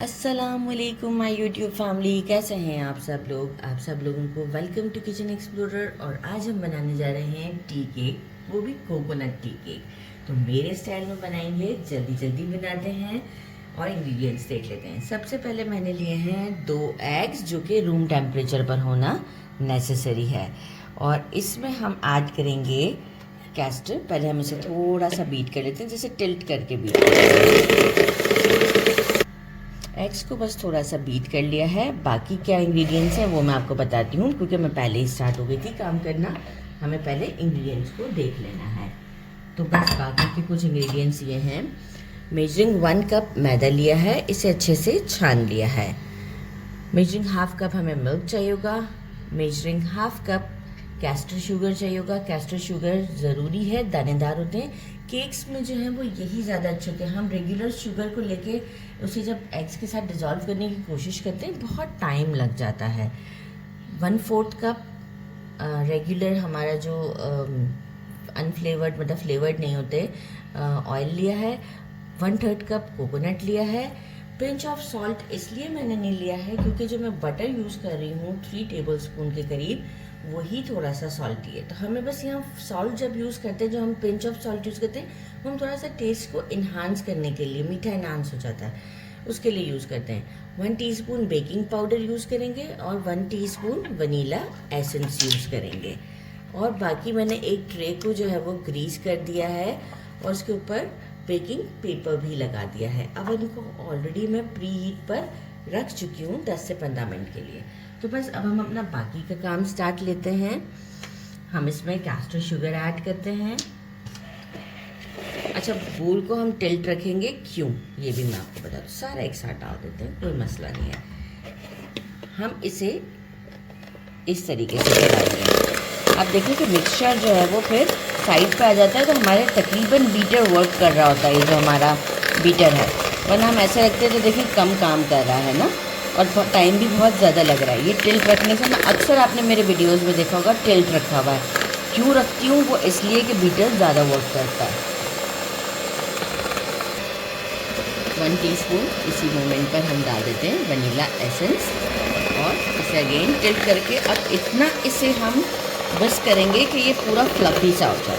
अस्सलामुअलैकुम my YouTube family, कैसे हैं आप सब लोग। आप सब लोगों को वेलकम टू किचन एक्सप्लोरर। और आज हम बनाने जा रहे हैं टी केक, वो भी कोकोनट टी केक। तो मेरे स्टाइल में बनाएंगे, जल्दी जल्दी बनाते हैं और इंग्रेडिएंट्स देख लेते हैं। सबसे पहले मैंने लिए हैं 2 एग्स, जो कि रूम टेम्परेचर पर होना नेसेसरी है। और इसमें हम ऐड करेंगे कैस्टर। पहले हम इसे थोड़ा सा बीट कर लेते हैं, जैसे टिल्ट करके बीट एग्स को बस थोड़ा सा बीट कर लिया है। बाकी क्या इंग्रेडिएंट्स हैं वो मैं आपको बताती हूँ, क्योंकि मैं पहले ही स्टार्ट हो गई थी काम करना। हमें पहले इंग्रेडिएंट्स को देख लेना है। तो बस बाकी के कुछ इंग्रेडिएंट्स ये हैं। मेजरिंग 1 कप मैदा लिया है, इसे अच्छे से छान लिया है। मेजरिंग हाफ कप हमें मिल्क चाहिए होगा। Measuring half cup castor sugar चाहिए होगा। कैस्टर शुगर ज़रूरी है, दानेदार होते हैं। केक्स में जो है वो यही ज़्यादा अच्छे होते हैं। हम रेगुलर शुगर को लेके उसे जब एग्स के साथ डिज़ोल्व करने की कोशिश करते हैं, बहुत टाइम लग जाता है। 1/4 कप रेगुलर हमारा जो अनफ्लेवर्ड, मतलब फ्लेवर्ड नहीं होते, ऑयल लिया है। 1/3 कप कोकोनट लिया है। पिंच ऑफ सॉल्ट इसलिए मैंने नहीं लिया है क्योंकि जो मैं बटर यूज़ कर रही हूँ 3 टेबल स्पून के करीब, वही थोड़ा सा सॉल्टी है। तो हमें बस यहाँ सॉल्ट जब यूज़ करते हैं, जो हम पिंच ऑफ सॉल्ट यूज़ करते हैं, हम थोड़ा सा टेस्ट को इन्हांस करने के लिए, मीठा इन्हांस हो जाता है, उसके लिए यूज़ करते हैं। 1 टीस्पून बेकिंग पाउडर यूज़ करेंगे और 1 टीस्पून वनीला एसेंस यूज़ करेंगे। और बाकी मैंने एक ट्रे को जो है वो ग्रीस कर दिया है और उसके ऊपर बेकिंग पेपर भी लगा दिया है। अवन को ऑलरेडी मैं प्री हीट पर रख चुकी हूँ 10 से 15 मिनट के लिए। तो बस अब हम अपना बाकी का काम स्टार्ट लेते हैं। हम इसमें कैस्टर शुगर ऐड करते हैं। अच्छा, बोल को हम टिल्ट रखेंगे, क्यों ये भी मैं आपको बता दूँ। सारा एक साथ डाल देते हैं, कोई मसला नहीं है। हम इसे इस तरीके से चलाएंगे। आप देखिए कि मिक्सचर जो है वो फिर साइड पे आ जाता है, तो हमारे तकरीबन बीटर वर्क कर रहा होता है, ये जो हमारा बीटर है। वरना हम ऐसे रखते हैं तो देखिए कम काम कर रहा है ना, और टाइम भी बहुत ज़्यादा लग रहा है। ये टिल्ट रखने से, मैं अक्सर आपने मेरे वीडियोस में देखा होगा टिल्ट रखा हुआ है। क्यों रखती हूँ, वो इसलिए कि बीटर ज़्यादा वर्क करता है। 1 टीस्पून इसी मोमेंट पर हम डाल देते हैं वनीला एसेंस और इसे अगेन टिल्ट करके अब इतना इसे हम बस करेंगे कि ये पूरा फ्लफी सा हो जाए।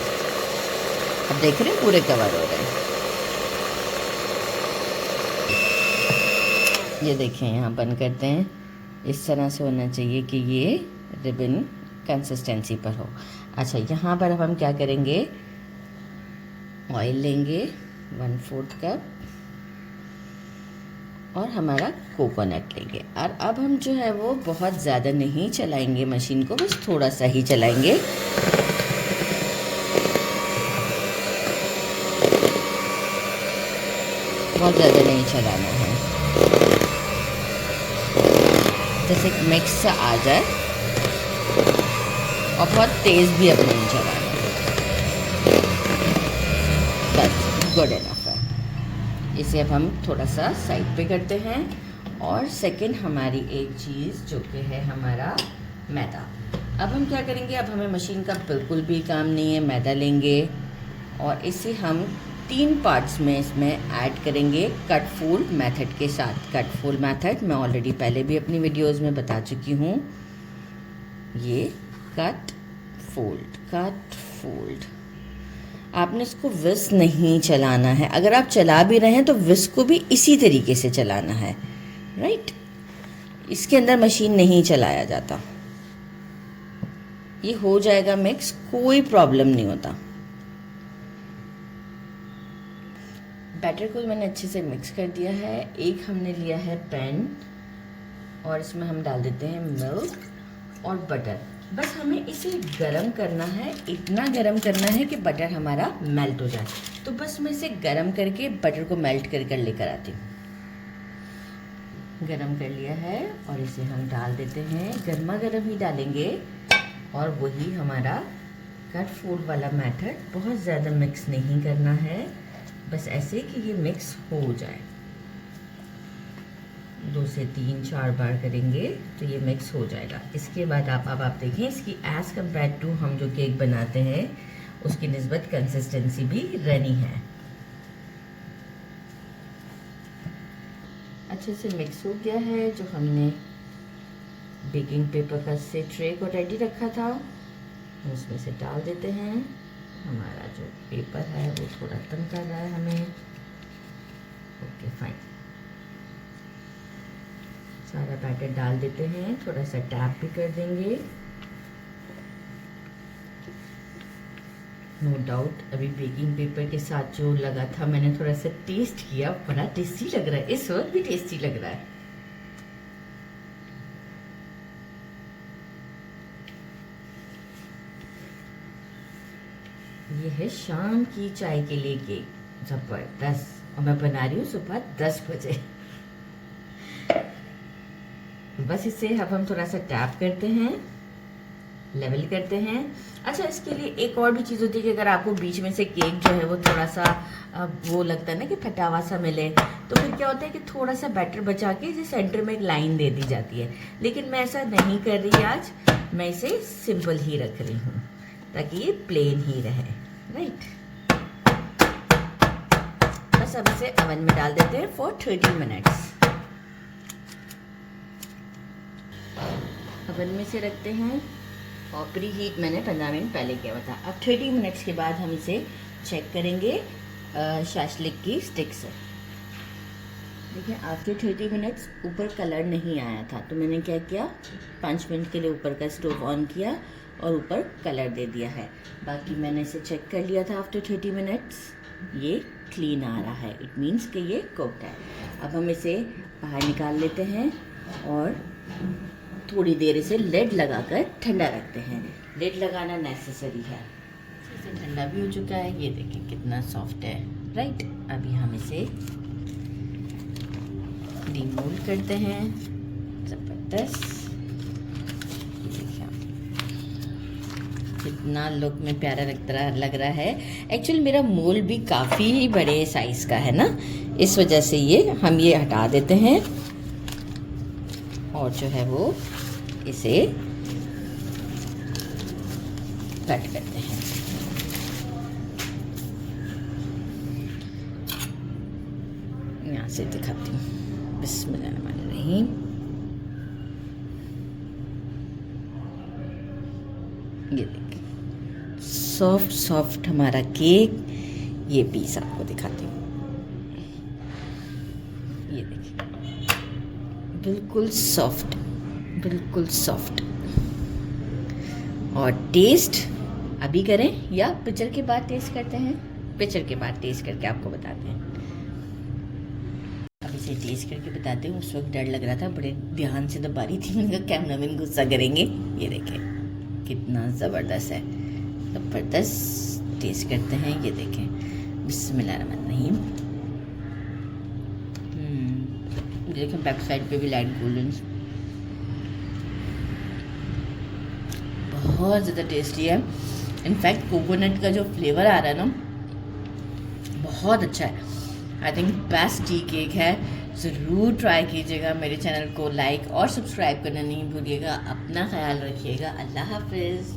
अब देख रहे हैं पूरे कवर हो रहे हैं। ये देखें, यहाँ बंद करते हैं। इस तरह से होना चाहिए कि ये रिबन कंसिस्टेंसी पर हो। अच्छा, यहाँ पर अब हम क्या करेंगे, ऑयल लेंगे 1/4 कप और हमारा कोकोनट लेंगे। और अब हम जो है वो बहुत ज़्यादा नहीं चलाएंगे मशीन को, बस थोड़ा सा ही चलाएंगे। बहुत ज़्यादा नहीं चलाना है, जैसे मिक्स सा आ जाए, और बहुत तेज़ भी अब नहीं चलाना है, बस गुड इनफ है। इसे अब हम थोड़ा सा साइड पे करते हैं। और सेकंड हमारी एक चीज़ जो कि है हमारा मैदा। अब हम क्या करेंगे, अब हमें मशीन का बिल्कुल भी काम नहीं है। मैदा लेंगे और इसे हम 3 पार्ट्स में इसमें ऐड करेंगे कट फोल्ड मेथड के साथ। कट फोल्ड मेथड मैं ऑलरेडी पहले भी अपनी वीडियोस में बता चुकी हूँ। ये कट फोल्ड, आपने इसको विस्क नहीं चलाना है। अगर आप चला भी रहे हैं तो विस्क को भी इसी तरीके से चलाना है, राइट। इसके अंदर मशीन नहीं चलाया जाता। ये हो जाएगा मिक्स, कोई प्रॉब्लम नहीं होता। बैटर को मैंने अच्छे से मिक्स कर दिया है। एक हमने लिया है पैन और इसमें हम डाल देते हैं मिल्क और बटर। बस हमें इसे गरम करना है, इतना गरम करना है कि बटर हमारा मेल्ट हो जाए। तो बस मैं इसे गरम करके बटर को मेल्ट कर लेकर आती हूँ। गरम कर लिया है और इसे हम डाल देते हैं। गर्मा गर्म ही डालेंगे। और वही हमारा कट फोल्ड वाला मेथड, बहुत ज़्यादा मिक्स नहीं करना है, बस ऐसे कि ये मिक्स हो जाए। 2 से 3-4 बार करेंगे तो ये मिक्स हो जाएगा। इसके बाद अब आप देखें, इसकी एज़ कम्पेयर टू हम जो केक बनाते हैं उसकी निस्बत कंसिस्टेंसी भी रनी है। अच्छे से मिक्स हो गया है। जो हमने बेकिंग पेपर का से ट्रे को रेडी रखा था उसमें से डाल देते हैं। हमारा जो पेपर है वो थोड़ा तंग कर रहा है हमें। ओके फाइन, सारा बैटर डाल देते हैं, थोड़ा सा टैप भी कर देंगे। नो डाउट अभी बेकिंग पेपर के साथ जो लगा था मैंने थोड़ा सा टेस्ट किया, बड़ा टेस्टी लग रहा है, इस वक्त भी टेस्टी लग रहा है। ये है शाम की चाय के लिए केक, जबरदस्त। और मैं बना रही हूँ सुबह 10 बजे। बस इसे अब हम थोड़ा सा टैप करते हैं, लेवल करते हैं। अच्छा, इसके लिए एक और भी चीज़ होती है कि अगर आपको बीच में से केक जो है वो थोड़ा सा वो लगता है ना कि फटा हुआ सा मिले, तो फिर क्या होता है कि थोड़ा सा बैटर बचा के इसे सेंटर में एक लाइन दे दी जाती है। लेकिन मैं ऐसा नहीं कर रही आज, मैं इसे सिंपल ही रख रही हूँ ताकि ये प्लेन ही रहे। राइट, बस अब इसे ओवन में डाल देते हैं फॉर 30 मिनट्स। ओवन में से रखते हैं और प्री हीट मैंने 15 मिनट पहले किया हुआ था। अब 30 मिनट्स के बाद हम इसे चेक करेंगे शाशलिक की स्टिक से। देखिए आफ्टर 30 मिनट्स ऊपर कलर नहीं आया था, तो मैंने क्या किया, 5 मिनट के लिए ऊपर का स्टोव ऑन किया और ऊपर कलर दे दिया है। बाकी मैंने इसे चेक कर लिया था आफ्टर 30 मिनट्स, ये क्लीन आ रहा है, इट मीन्स कि ये कुक्ड है। अब हम इसे बाहर निकाल लेते हैं और थोड़ी देर इसे लिड लगाकर ठंडा रखते हैं। लिड लगाना नेसेसरी है। इसे ठंडा भी हो चुका है, ये देखिए कितना सॉफ्ट है। राइट, अभी हम इसे डीमोल्ड करते हैं। ज़बरदस्त, कितना लुक में प्यारा लग रहा है। एक्चुअली मेरा मोल्ड भी काफ़ी बड़े साइज़ का है ना, इस वजह से ये हम ये हटा देते हैं और जो है वो इसे कट करते हैं। यहाँ से दिखाती हूँ, बिस्मिल्लाहिर्रहमानिर्रहीम। ये देखिए सॉफ्ट सॉफ्ट हमारा केक, ये पीस आपको दिखाती हूँ। ये देखिए बिल्कुल सॉफ्ट, बिल्कुल सॉफ्ट। और टेस्ट अभी करें या पिक्चर के बाद टेस्ट करते हैं? पिक्चर के बाद टेस्ट करके आपको बताते हैं। अब इसे टेस्ट करके बताते हैं। उस वक्त डर लग रहा था, बड़े ध्यान से दबा रही थी, मैंने कहा कैमरामैन गुस्सा करेंगे। ये देखें कितना ज़बरदस्त है, ज़बरदस्त। टेस्ट करते हैं, ये देखें, बिस्मिल्लाहिर्रहमानिर्रहीम। देखें बैक साइड पे भी लाइट गोल्डन, बहुत ज़्यादा टेस्टी है। इनफैक्ट कोकोनट का जो फ्लेवर आ रहा है ना, बहुत अच्छा है। I think best tea cake है, ज़रूर ट्राई कीजिएगा। मेरे चैनल को लाइक और सब्सक्राइब करना नहीं भूलिएगा। अपना ख्याल रखिएगा। अल्लाह हाफिज़।